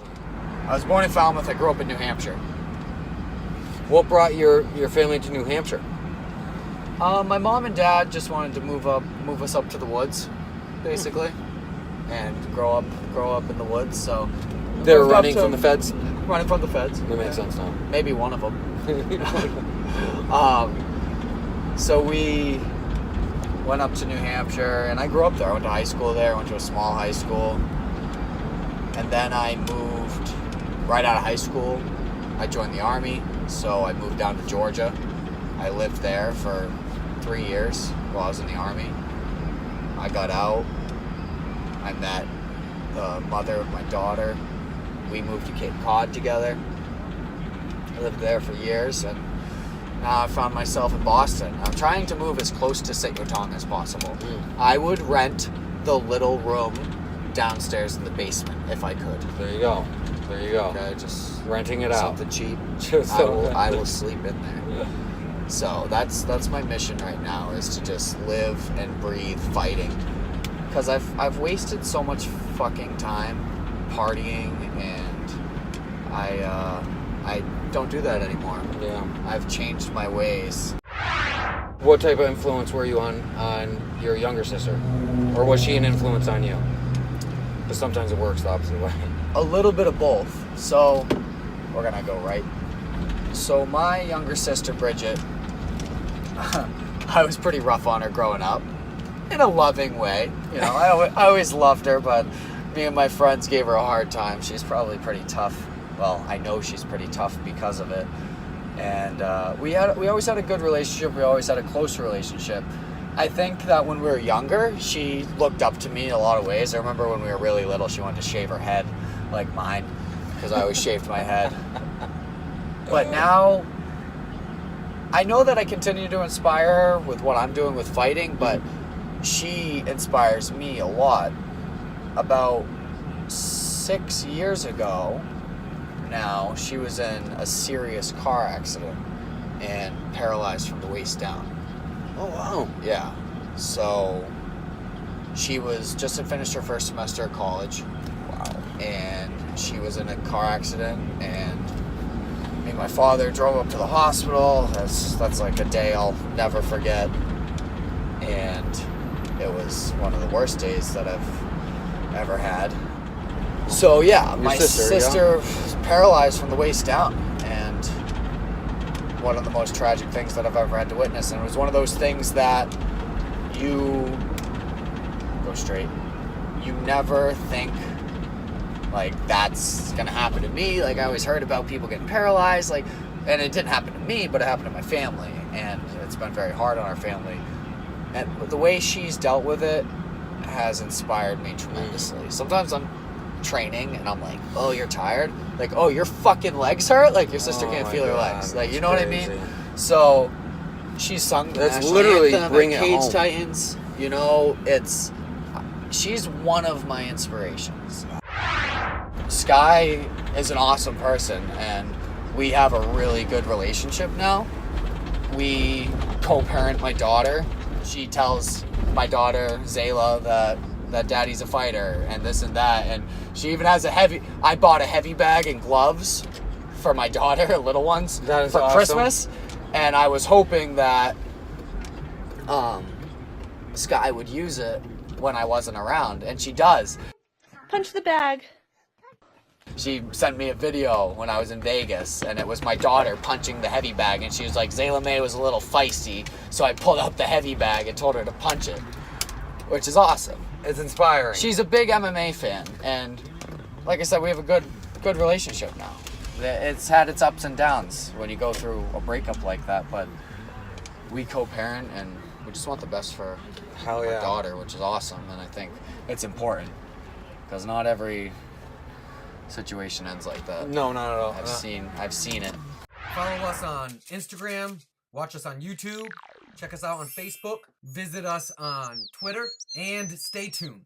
originally? I was born in Falmouth. I grew up in New Hampshire. What brought your family to New Hampshire? My mom and dad just wanted to move us up to the woods, basically, and grow up in the woods. So they were running from the feds? Running from the feds. That makes sense now. Maybe one of them. So we went up to New Hampshire, and I grew up there. I went to high school there. I went to a small high school. And then I moved right out of high school. I joined the Army, so I moved down to Georgia. I lived there for 3 years while I was in the Army. I got out. I met the mother of my daughter. We moved to Cape Cod together. I lived there for years, and now I found myself in Boston. I'm trying to move as close to St. Yotong as possible. I would rent the little room downstairs in the basement if I could. There you go. Okay, just renting it out. Something cheap. Just I will sleep in there. So that's my mission right now, is to just live and breathe fighting. Because I've wasted so much fucking time partying, and I don't do that anymore. Yeah. I've changed my ways. What type of influence were you on your younger sister? Or was she an influence on you? Because sometimes it works the opposite way. A little bit of both. So we're going to go right. So my younger sister, Bridget, I was pretty rough on her growing up. In a loving way. You know, I always loved her, but me and my friends gave her a hard time. She's probably pretty tough. Well, I know she's pretty tough because of it. And we always had a good relationship. We always had a close relationship. I think that when we were younger, she looked up to me in a lot of ways. I remember when we were really little, she wanted to shave her head like mine, because I always shaved my head. But now, I know that I continue to inspire her with what I'm doing with fighting, but she inspires me a lot. About 6 years ago now, she was in a serious car accident and paralyzed from the waist down. Oh, wow. Yeah. So she was just had finished her first semester of college. Wow. And she was in a car accident, and me and my father drove up to the hospital. That's like a day I'll never forget. And it was one of the worst days that I've ever had. So yeah, my sister was paralyzed from the waist down, and one of the most tragic things that I've ever had to witness. And it was one of those things that you go straight. You never think like that's gonna happen to me. Like I always heard about people getting paralyzed, like, and it didn't happen to me, but it happened to my family, and it's been very hard on our family. And the way she's dealt with it has inspired me tremendously. Sometimes I'm training and I'm like, oh, you're tired? Like, oh, your fucking legs hurt? Like your sister can't feel her legs. Like, you know what I mean? So she's sung the That's national literally anthem bring at it Cage home. Titans. You know, she's one of my inspirations. Sky is an awesome person, and we have a really good relationship now. We co-parent my daughter. She tells my daughter, Zayla, that daddy's a fighter and this and that. And she even has I bought a heavy bag and gloves for my daughter, little ones, that is for awesome. Christmas. And I was hoping that Sky would use it when I wasn't around. And she does. Punch the bag. She sent me a video when I was in Vegas, and it was my daughter punching the heavy bag, and she was like, Zayla May was a little feisty, so I pulled out the heavy bag and told her to punch it, which is awesome. It's inspiring. She's a big MMA fan, and like I said, we have a good relationship now. It's had its ups and downs when you go through a breakup like that, but we co-parent, and we just want the best for our daughter, which is awesome, and I think it's important, because not every situation ends like that. No, not at all. I've seen it. Follow us on Instagram, watch us on YouTube, check us out on Facebook, visit us on Twitter, and stay tuned.